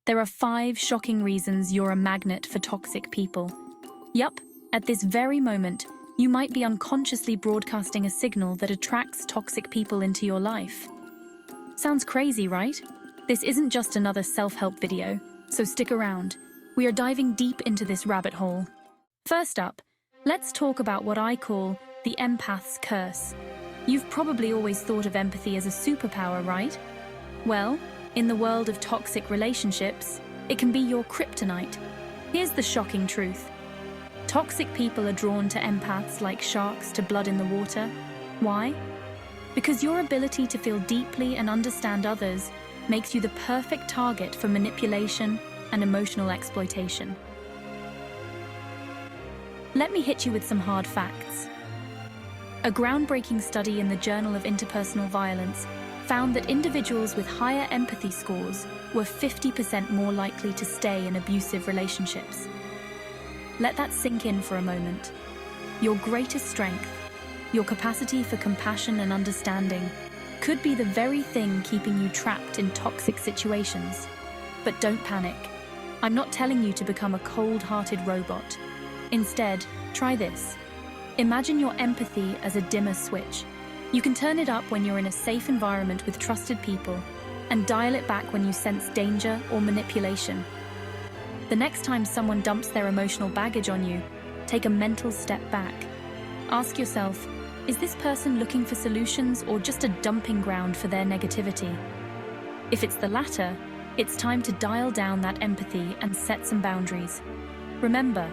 There are 5 shocking reasons you're a magnet for toxic people. Yup, at this very moment, you might be unconsciously broadcasting a signal that attracts toxic people into your life. Sounds crazy, right? This isn't just another self-help video, so stick around. We are diving deep into this rabbit hole. First up, let's talk about what I call the empath's curse. You've probably always thought of empathy as a superpower, right? Well, in the world of toxic relationships, it can be your kryptonite. Here's the shocking truth. Toxic people are drawn to empaths like sharks to blood in the water. Why? Because your ability to feel deeply and understand others makes you the perfect target for manipulation and emotional exploitation. Let me hit you with some hard facts. A groundbreaking study in the Journal of Interpersonal Violence found that individuals with higher empathy scores were 50% more likely to stay in abusive relationships. Let that sink in for a moment. Your greatest strength, your capacity for compassion and understanding, could be the very thing keeping you trapped in toxic situations. But don't panic. I'm not telling you to become a cold-hearted robot. Instead, try this. Imagine your empathy as a dimmer switch. You can turn it up when you're in a safe environment with trusted people, and dial it back when you sense danger or manipulation. The next time someone dumps their emotional baggage on you, take a mental step back. Ask yourself, is this person looking for solutions or just a dumping ground for their negativity? If it's the latter, it's time to dial down that empathy and set some boundaries. Remember,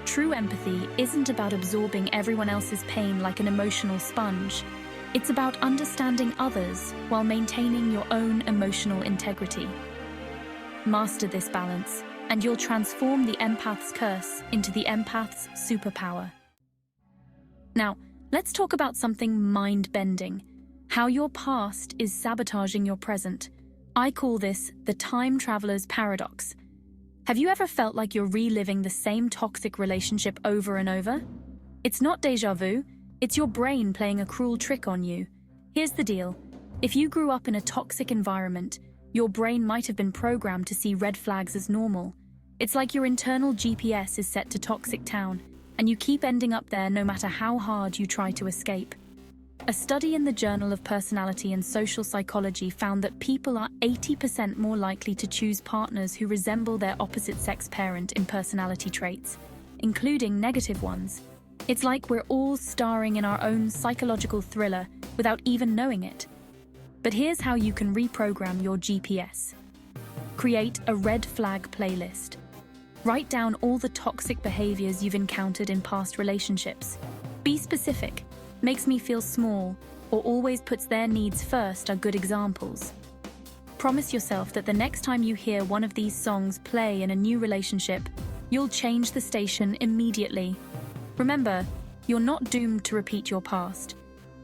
true empathy isn't about absorbing everyone else's pain like an emotional sponge. It's about understanding others while maintaining your own emotional integrity. Master this balance, and you'll transform the empath's curse into the empath's superpower. Now, let's talk about something mind-bending: how your past is sabotaging your present. I call this the time traveler's paradox. Have you ever felt like you're reliving the same toxic relationship over and over? It's not déjà vu. It's your brain playing a cruel trick on you. Here's the deal. If you grew up in a toxic environment, your brain might have been programmed to see red flags as normal. It's like your internal GPS is set to toxic town, and you keep ending up there no matter how hard you try to escape. A study in the Journal of Personality and Social Psychology found that people are 80% more likely to choose partners who resemble their opposite-sex parent in personality traits, including negative ones. It's like we're all starring in our own psychological thriller without even knowing it. But here's how you can reprogram your GPS. Create a red flag playlist. Write down all the toxic behaviors you've encountered in past relationships. Be specific. Makes me feel small, or always puts their needs first are good examples. Promise yourself that the next time you hear one of these songs play in a new relationship, you'll change the station immediately. Remember, you're not doomed to repeat your past.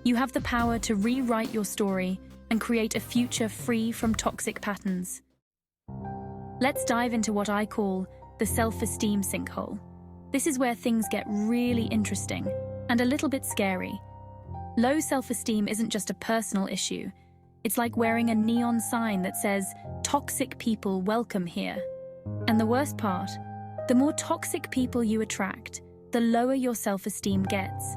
You have the power to rewrite your story and create a future free from toxic patterns. Let's dive into what I call the self-esteem sinkhole. This is where things get really interesting and a little bit scary. Low self-esteem isn't just a personal issue. It's like wearing a neon sign that says, "Toxic people welcome here." And the worst part, the more toxic people you attract, the lower your self-esteem gets.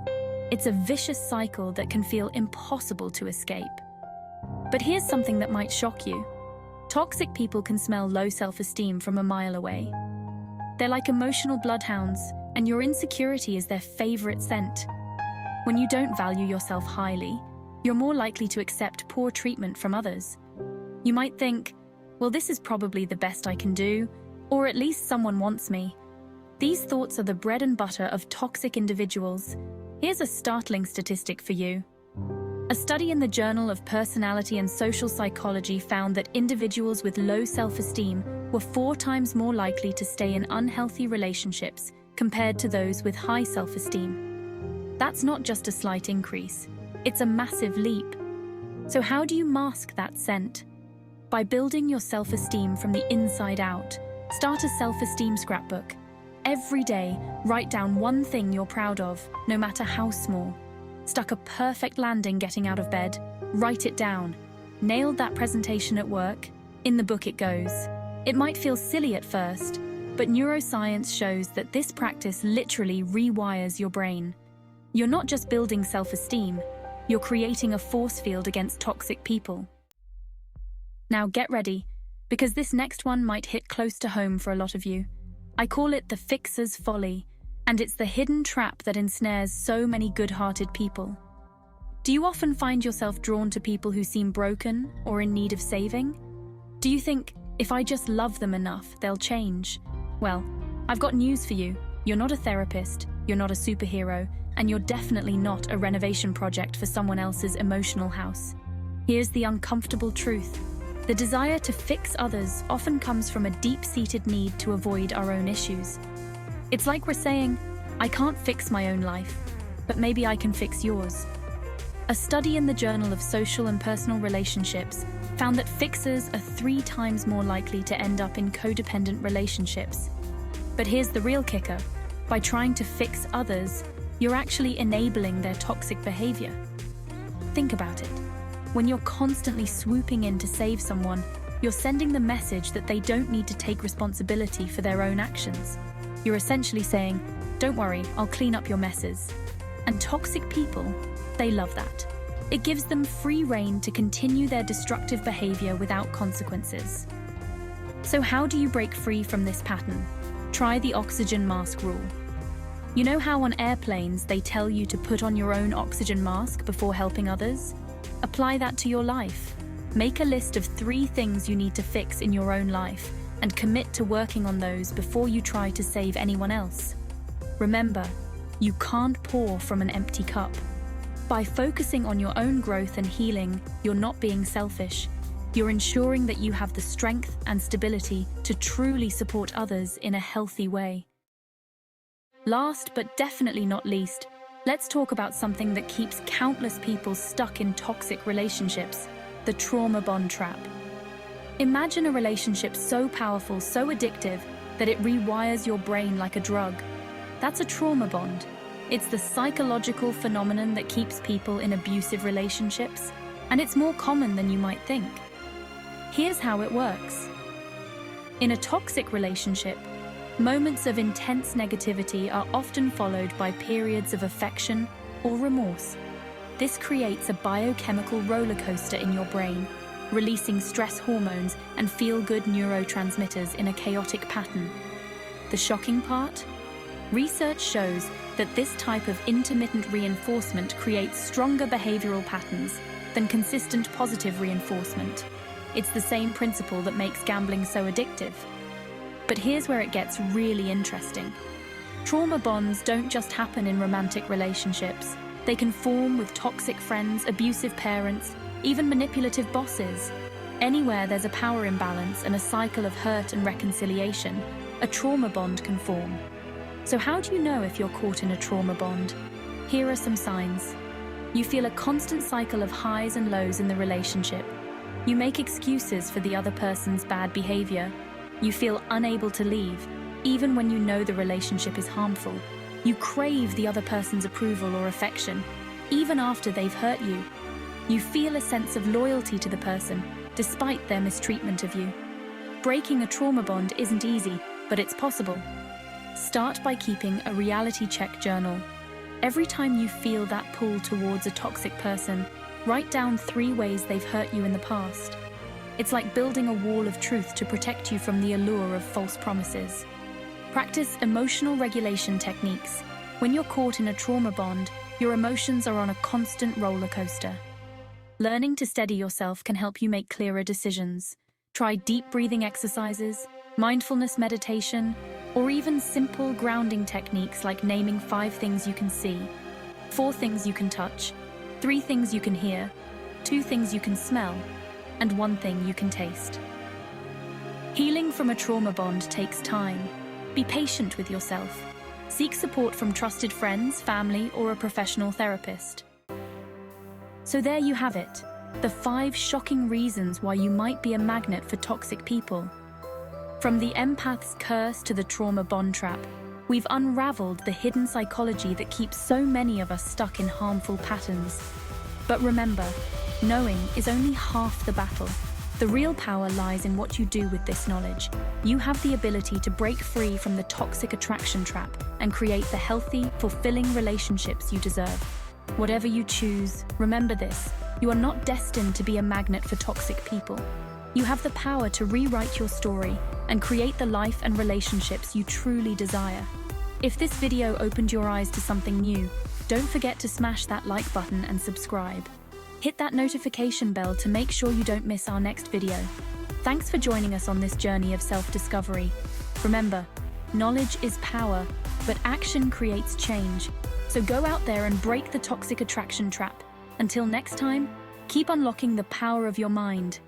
It's a vicious cycle that can feel impossible to escape. But here's something that might shock you. Toxic people can smell low self-esteem from a mile away. They're like emotional bloodhounds, and your insecurity is their favorite scent. When you don't value yourself highly, you're more likely to accept poor treatment from others. You might think, well, this is probably the best I can do, or at least someone wants me. These thoughts are the bread and butter of toxic individuals. Here's a startling statistic for you. A study in the Journal of Personality and Social Psychology found that individuals with low self-esteem were 4 times more likely to stay in unhealthy relationships compared to those with high self-esteem. That's not just a slight increase, it's a massive leap. So how do you mask that scent? By building your self-esteem from the inside out. Start a self-esteem scrapbook. Every day, write down one thing you're proud of, no matter how small. Stuck a perfect landing getting out of bed? Write it down. Nailed that presentation at work? In the book it goes. It might feel silly at first, but neuroscience shows that this practice literally rewires your brain. You're not just building self-esteem, you're creating a force field against toxic people. Now get ready, because this next one might hit close to home for a lot of you. I call it the fixer's folly, and it's the hidden trap that ensnares so many good-hearted people. Do you often find yourself drawn to people who seem broken or in need of saving? Do you think, if I just love them enough, they'll change? Well, I've got news for you. You're not a therapist, you're not a superhero, and you're definitely not a renovation project for someone else's emotional house. Here's the uncomfortable truth. The desire to fix others often comes from a deep-seated need to avoid our own issues. It's like we're saying, I can't fix my own life, but maybe I can fix yours. A study in the Journal of Social and Personal Relationships found that fixers are 3 times more likely to end up in codependent relationships. But here's the real kicker. By trying to fix others, you're actually enabling their toxic behavior. Think about it. When you're constantly swooping in to save someone, you're sending the message that they don't need to take responsibility for their own actions. You're essentially saying, don't worry, I'll clean up your messes. And toxic people, they love that. It gives them free rein to continue their destructive behavior without consequences. So how do you break free from this pattern? Try the oxygen mask rule. You know how on airplanes they tell you to put on your own oxygen mask before helping others? Apply that to your life. Make a list of 3 things you need to fix in your own life and commit to working on those before you try to save anyone else. Remember, you can't pour from an empty cup. By focusing on your own growth and healing, you're not being selfish. You're ensuring that you have the strength and stability to truly support others in a healthy way. Last but definitely not least, let's talk about something that keeps countless people stuck in toxic relationships, the trauma bond trap. Imagine a relationship so powerful, so addictive, that it rewires your brain like a drug. That's a trauma bond. It's the psychological phenomenon that keeps people in abusive relationships, and it's more common than you might think. Here's how it works. In a toxic relationship, moments of intense negativity are often followed by periods of affection or remorse. This creates a biochemical roller coaster in your brain, releasing stress hormones and feel-good neurotransmitters in a chaotic pattern. The shocking part? Research shows that this type of intermittent reinforcement creates stronger behavioral patterns than consistent positive reinforcement. It's the same principle that makes gambling so addictive. But here's where it gets really interesting. Trauma bonds don't just happen in romantic relationships. They can form with toxic friends, abusive parents, even manipulative bosses. Anywhere there's a power imbalance and a cycle of hurt and reconciliation, a trauma bond can form. So how do you know if you're caught in a trauma bond? Here are some signs. You feel a constant cycle of highs and lows in the relationship. You make excuses for the other person's bad behavior. You feel unable to leave, even when you know the relationship is harmful. You crave the other person's approval or affection, even after they've hurt you. You feel a sense of loyalty to the person, despite their mistreatment of you. Breaking a trauma bond isn't easy, but it's possible. Start by keeping a reality check journal. Every time you feel that pull towards a toxic person, write down 3 ways they've hurt you in the past. It's like building a wall of truth to protect you from the allure of false promises. Practice emotional regulation techniques. When you're caught in a trauma bond, your emotions are on a constant roller coaster. Learning to steady yourself can help you make clearer decisions. Try deep breathing exercises, mindfulness meditation, or even simple grounding techniques like naming 5 things you can see, 4 things you can touch, 3 things you can hear, 2 things you can smell, and 1 thing you can taste. Healing from a trauma bond takes time. Be patient with yourself. Seek support from trusted friends, family, or a professional therapist. So there you have it, the 5 shocking reasons why you might be a magnet for toxic people. From the empath's curse to the trauma bond trap, we've unraveled the hidden psychology that keeps so many of us stuck in harmful patterns. But remember, knowing is only half the battle. The real power lies in what you do with this knowledge. You have the ability to break free from the toxic attraction trap and create the healthy, fulfilling relationships you deserve. Whatever you choose, remember this: you are not destined to be a magnet for toxic people. You have the power to rewrite your story and create the life and relationships you truly desire. If this video opened your eyes to something new, don't forget to smash that like button and subscribe. Hit that notification bell to make sure you don't miss our next video. Thanks for joining us on this journey of self-discovery. Remember, knowledge is power, but action creates change. So go out there and break the toxic attraction trap. Until next time, keep unlocking the power of your mind.